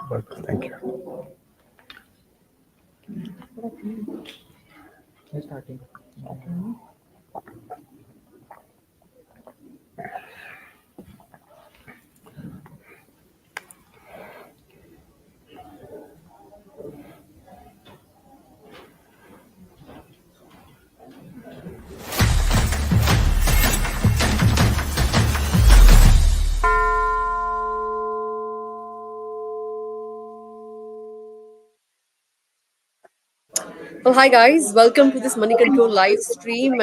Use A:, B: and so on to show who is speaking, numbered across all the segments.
A: Thank you.
B: Starting.
C: Well, hi guys, welcome to this Moneycontrol live stream.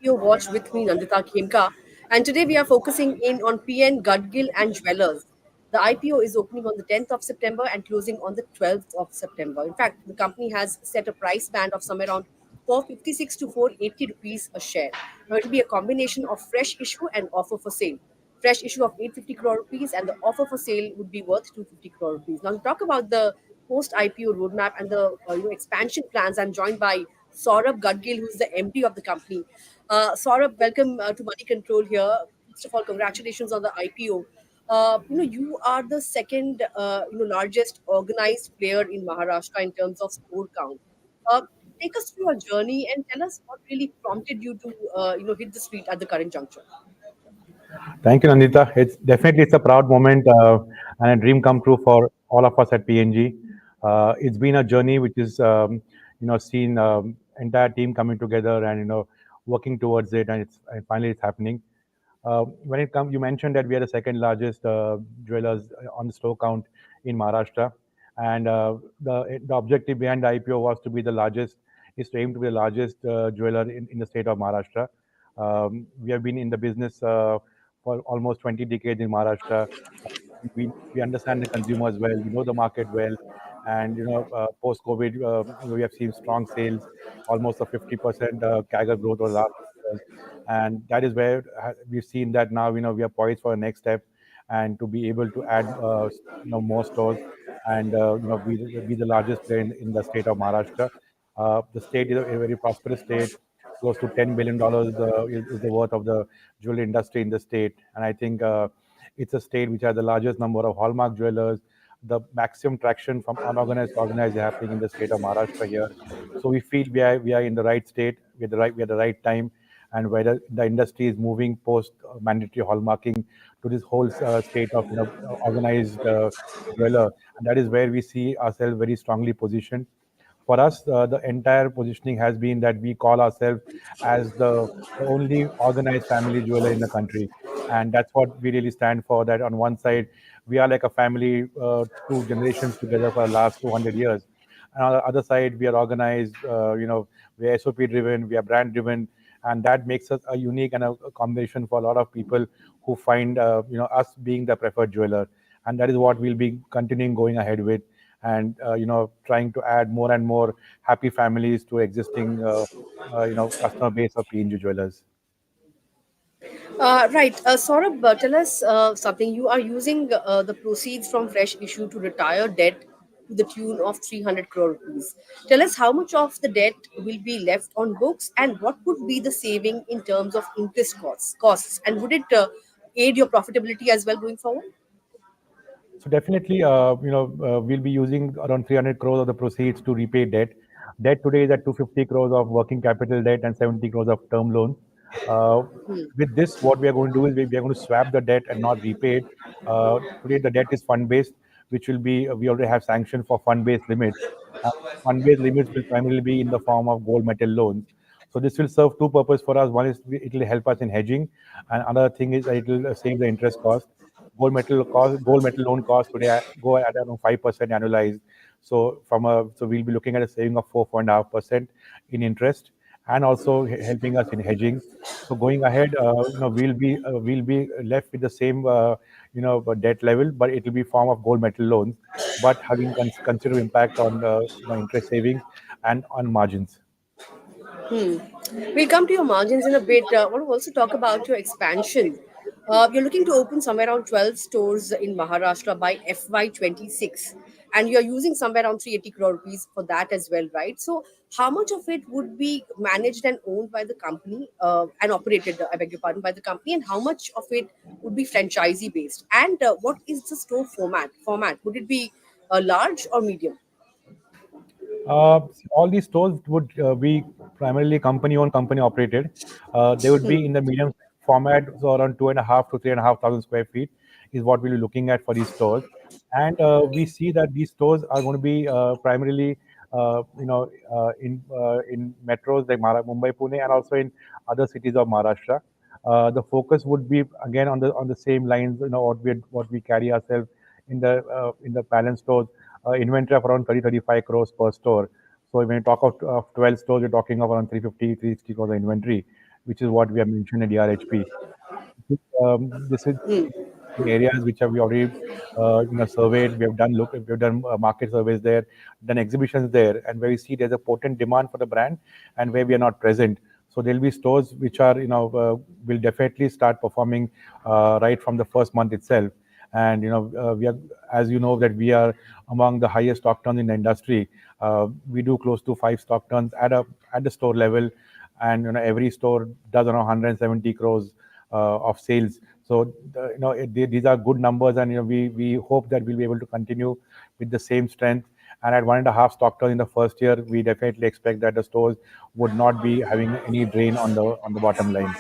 C: You watch with me, Nandita Khemka, and today we are focusing in on PN Gadgil and Jewellers. The IPO is opening on the 10th of September and closing on the 12th of September. In fact, the company has set a price band of somewhere around 456 to 480 rupees a share. Now, it will be a combination of fresh issue and offer for sale. Fresh issue of 850 crore rupees and the offer for sale would be worth 250 crore rupees. Now, to talk about the post IPO roadmap and the expansion plans, I'm joined by Saurabh Gadgil, who's the MD of the company. Saurabh, welcome to Money Control here. First of all, congratulations on the IPO. You are the second, largest organized player in Maharashtra in terms of store count. Uh, Take us through your journey and tell us what really prompted you to, hit the street at the current juncture.
A: Thank you, Nandita. It's a proud moment and a dream come true for all of us at PNG. It's been a journey which is seen entire team coming together and working towards it, and finally it's happening. When it comes, you mentioned that we are the second largest jewelers on the store count in Maharashtra, and the objective behind the IPO was to be the largest, is to aim to be the largest jeweler in the state of Maharashtra. We have been in the business for almost 20 decades in Maharashtra. We understand the consumers well, we know the market well, and post COVID, we have seen strong sales, almost a 50% CAGR growth over the last years, and that is where we've seen that now we are poised for the next step, and to be able to add more stores, and be the largest player in the state of Maharashtra. The state is a very prosperous state. Close to $10 billion is the worth of the jewelry industry in the state, and I think it's a state which has the largest number of hallmark jewelers. The maximum traction from unorganized to organized is happening in the state of Maharashtra here. So we feel we are in the right state, we are the right time, and where the industry is moving post mandatory hallmarking to this whole state of organized jeweler, and that is where we see ourselves very strongly positioned. For us, the entire positioning has been that we call ourselves as the only organized family jeweler in the country, and that's what we really stand for. That on one side, we are like a family, two generations together for the last 200 years, and on the other side, we are organized. We are SOP driven, we are brand driven, and that makes us a unique and a combination for a lot of people who find us being the preferred jeweler, and that is what we'll be continuing going ahead with, and trying to add more and more happy families to existing customer base of PNG Jewellers.
C: Right. Saurabh, tell us something. You are using the proceeds from fresh issue to retire debt to the tune of 300 crore rupees. Tell us how much of the debt will be left on books and what would be the saving in terms of interest costs, and would it aid your profitability as well going forward?
A: So definitely, we'll be using around 300 crores of the proceeds to repay debt. Debt today is at 250 crores of working capital debt and 70 crores of term loan. Uh, with this, what we are going to do is we are going to swap the debt and not repay it. Today, the debt is fund-based, which will be, we already have sanctioned for fund-based limits. Fund-based limits will primarily be in the form of gold metal loans. So this will serve two purposes for us. One is it will help us in hedging, and another thing is that it will save the interest cost. Gold metal loan cost today go at around 5% annualized. So we'll be looking at a saving of 4.5% in interest, and also helping us in hedging. So going ahead, we'll be left with the same debt level, but it will be form of gold metal loans, but having considerable impact on interest savings and on margins.
C: Hmm. We'll come to your margins in a bit. I want to also talk about your expansion. You're looking to open somewhere around 12 stores in Maharashtra by FY26, and you're using somewhere around 380 crore rupees for that as well, right? So, how much of it would be managed and owned by the company and operated, I beg your pardon, by the company, and how much of it would be franchisee based? And what is the store format? Would it be large or medium?
A: All these stores would be primarily company-owned, company-operated. They would be in the medium format, so around 2.5 to 3,500 square feet is what we'll be looking at for these stores. And we see that these stores are going to be primarily, in metros like Mumbai, Pune, and also in other cities of Maharashtra. The focus would be again on the same lines, what we carry ourselves in the balance stores, inventory of around 30-35 crores per store. So when you talk of 12 stores, you're talking of around 350-360 crores of inventory, which is what we have mentioned in the RHP. This is in areas which have we already surveyed. We have done market surveys there, done exhibitions there, and where we see there's a potent demand for the brand, and where we are not present. So there'll be stores which are will definitely start performing right from the first month itself. And we are, as you know, that we are among the highest stock turns in the industry. We do close to 5 stock turns at the store level, and every store does around 170 crores of sales. So these are good numbers, and we hope that we'll be able to continue with the same strength. And at 1.5 stock turns in the first year, we definitely expect that the stores would not be having any drain on the bottom line.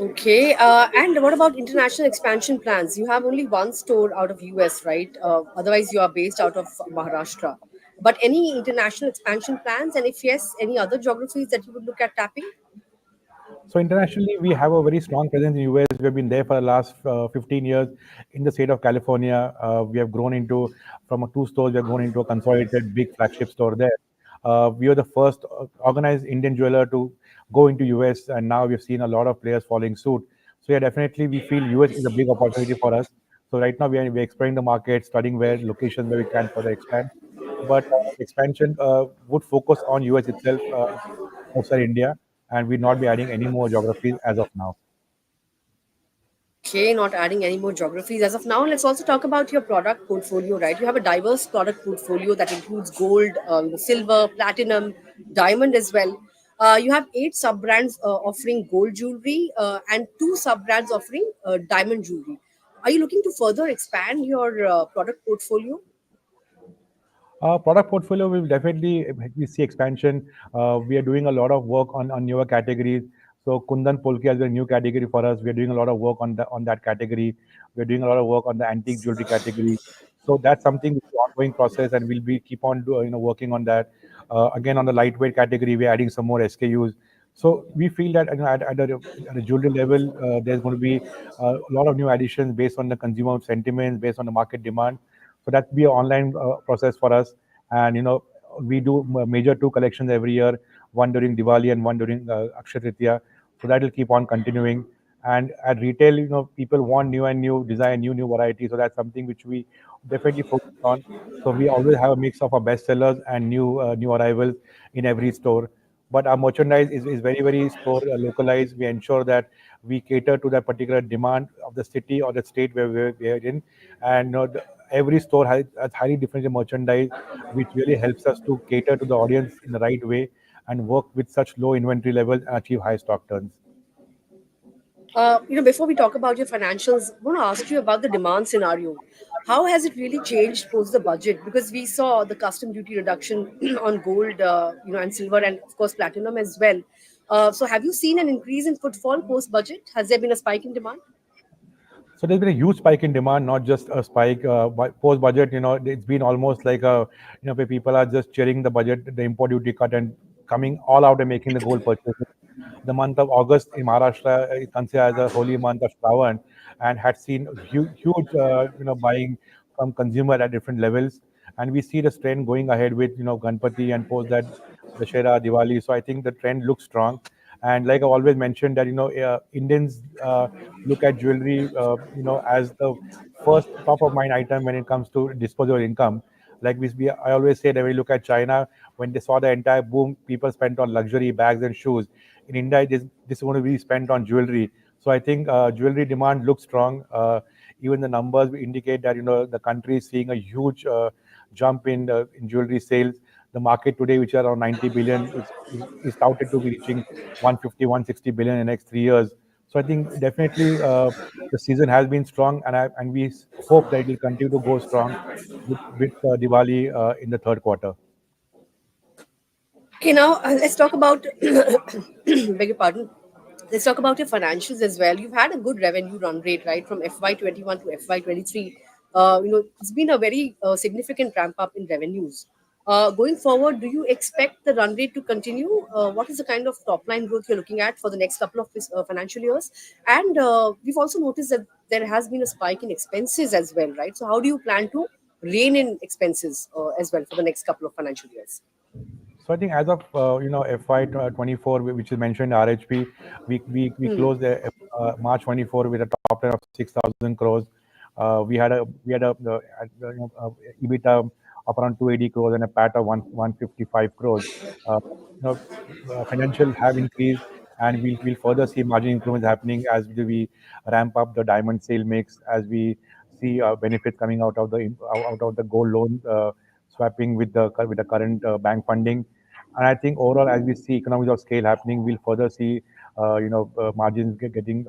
C: Okay, and what about international expansion plans? You have only one store out of US, right? Otherwise, you are based out of Maharashtra. But any international expansion plans? And if yes, any other geographies that you would look at tapping?
A: So internationally, we have a very strong presence in US. We have been there for the last 15 years in the state of California. We have grown into from a two stores. We have grown into a consolidated big flagship store there. We are the first organized Indian jeweler to go into US, and now we've seen a lot of players following suit. So yeah, definitely we feel US is a big opportunity for us. So right now we're exploring the market, studying where locations where we can further expand. But expansion would focus on US itself, outside India, and we'll not be adding any more geographies as of now.
C: Okay, not adding any more geographies as of now. Let's also talk about your product portfolio, right? You have a diverse product portfolio that includes gold, silver, platinum, diamond as well. You have 8 sub brands offering gold jewelry and 2 sub brands offering diamond jewelry. Are you looking to further expand your product portfolio?
A: Product portfolio will definitely we see expansion. We are doing a lot of work on newer categories. So Kundan Polki is a new category for us. We are doing a lot of work on that category. We are doing a lot of work on the antique jewelry category. So that's something which is an ongoing process, and we'll be keep on working on that. Again, on the lightweight category, we're adding some more SKUs. So we feel that at a jewelry level, there's going to be a lot of new additions based on the consumer sentiments, based on the market demand. So that be an online process for us. And we do major two collections every year, one during Diwali and one during Akshaya Tritiya. So that will keep on continuing. And at retail, people want new and new design, new variety. So that's something which we definitely focus on. So we always have a mix of our best sellers and new arrivals in every store. But our merchandise is very, very store localized. We ensure that we cater to that particular demand of the city or the state where we are in. And every store has highly different merchandise, which really helps us to cater to the audience in the right way and work with such low inventory levels and achieve high stock turns.
C: Before we talk about your financials, I want to ask you about the demand scenario. How has it really changed post the budget? Because we saw the custom duty reduction on gold, and silver, and of course platinum as well. So, have you seen an increase in footfall post budget? Has there been a spike in demand?
A: So there's been a huge spike in demand, not just a spike. Post budget, it's been almost like where people are just cheering the budget, the import duty cut, and coming all out and making the gold purchases. The month of August in Maharashtra is considered as a holy month of Shravan, and had seen huge, buying from consumer at different levels. And we see the trend going ahead with Ganpati and post that Dashera, Diwali. So I think the trend looks strong. And like I always mentioned that Indians look at jewelry as the first top of mind item when it comes to disposable income. Like I always say that when we look at China, when they saw the entire boom, people spent on luxury bags and shoes. In India, this is going to be spent on jewelry. So I think jewelry demand looks strong. Even the numbers indicate that the country is seeing a huge jump in jewelry sales. The market today, which is around 90 billion, is touted to be reaching 150, 160 billion in the next 3 years. So I think definitely the season has been strong, and we hope that it will continue to go strong with Diwali in the third quarter.
C: Okay, now let's talk about, beg your pardon. Let's talk about your financials as well. You've had a good revenue run rate, right, from FY21 to FY23. It's been a very significant ramp up in revenues. Going forward, do you expect the run rate to continue? What is the kind of top line growth you're looking at for the next couple of financial years? And we've also noticed that there has been a spike in expenses as well, right? So, how do you plan to rein in expenses as well for the next couple of financial years?
A: So I think as of FY24, which is mentioned RHP, we
C: Hmm.
A: closed March 24 with a top line of 6,000 crores. We had a EBITDA of around 280 crores and a PAT of 155 crores. Uh, Financial have increased, and we'll further see margin improvements happening as we ramp up the diamond sale mix, as we see benefits coming out of the gold loan swapping with the current bank funding. And I think overall, as we see economies of scale happening, we'll further see margins getting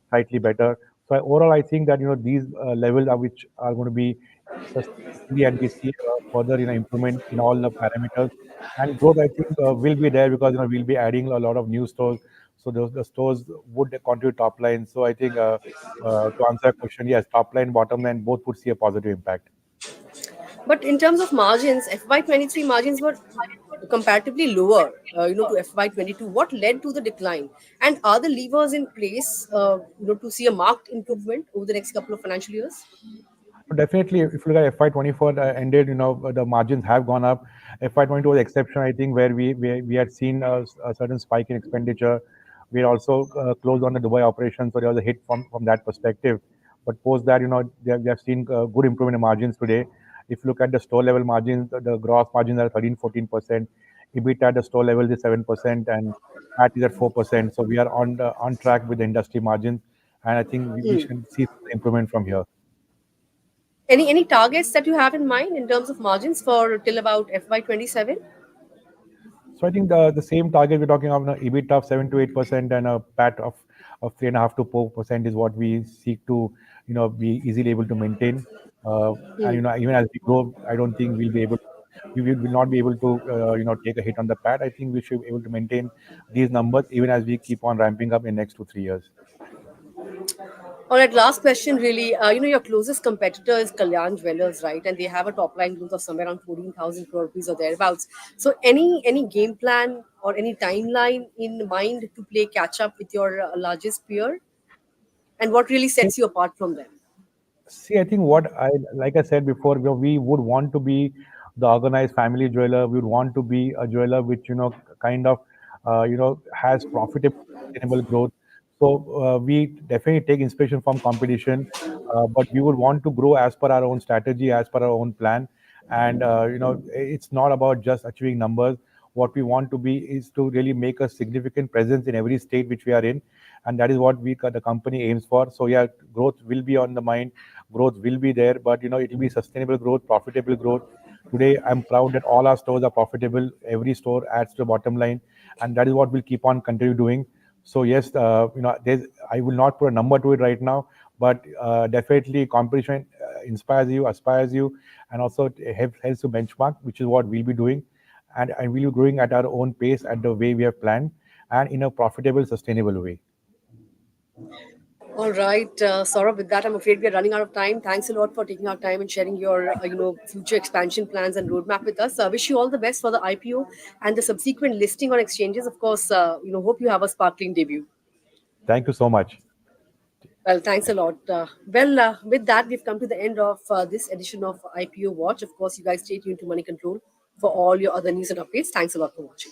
A: slightly better. So overall, I think that these levels are which are going to be sustainably, and we see further improvement in all the parameters. And growth, I think, will be there because we'll be adding a lot of new stores. So the stores would contribute top line. So I think to answer your question, yes, top line, bottom line, both would see a positive impact.
C: But in terms of margins, FY23 margins were comparatively lower, to FY22. What led to the decline? And are the levers in place, to see a marked improvement over the next couple of financial years?
A: Definitely, if you look at FY24 ended, the margins have gone up. FY22 was exception, I think, where we had seen a certain spike in expenditure. We had also closed on the Dubai operation, so there was a hit from that perspective. But post that, we have seen good improvement in margins today. If you look at the store level margins, the gross margins are 13-14%. EBITDA at the store level is 7%, and PAT is at 4%. So we are on track with the industry margins, and I think we
C: Hmm.
A: should see improvement from here.
C: Any targets that you have in mind in terms of margins for till about FY27?
A: So I think the same target we're talking of, EBIT of 7 to 8% and a PAT of 3.5 to 4% is what we seek to be easily able to maintain. And
C: Hmm.
A: even as we grow, I don't think we will not be able to take a hit on the PAT. I think we should be able to maintain these numbers even as we keep on ramping up in next 2 3 years.
C: All right, last question really. Your closest competitor is Kalyan Jewellers, right? And they have a top line growth of somewhere around 14,000 crore rupees or thereabouts. So any game plan or any timeline in mind to play catch up with your largest peer? And what really sets you apart from them?
A: See, I think like I said before, we would want to be the organized family jeweler. We would want to be a jeweler which, kind of, has profitable, sustainable growth. So we definitely take inspiration from competition, but we would want to grow as per our own strategy, as per our own plan. And, it's not about just achieving numbers. What we want to be is to really make a significant presence in every state which we are in, and that is what the company aims for. So yeah, growth will be on the mind, growth will be there, but it will be sustainable growth, profitable growth. Today, I'm proud that all our stores are profitable. Every store adds to the bottom line, and that is what we'll keep on continue doing. So yes, I will not put a number to it right now, but definitely competition inspires you, aspires you, and also it helps to benchmark, which is what we'll be doing, and we'll be growing at our own pace, at the way we have planned, and in a profitable, sustainable way.
C: All right, Saurabh, with that, I'm afraid we are running out of time. Thanks a lot for taking our time and sharing your, future expansion plans and roadmap with us. I wish you all the best for the IPO and the subsequent listing on exchanges. Of course, hope you have a sparkling debut.
A: Thank you so much.
C: Well, thanks a lot. With that, we've come to the end of this edition of IPO Watch. Of course, you guys stay tuned to Money Control for all your other news and updates. Thanks a lot for watching.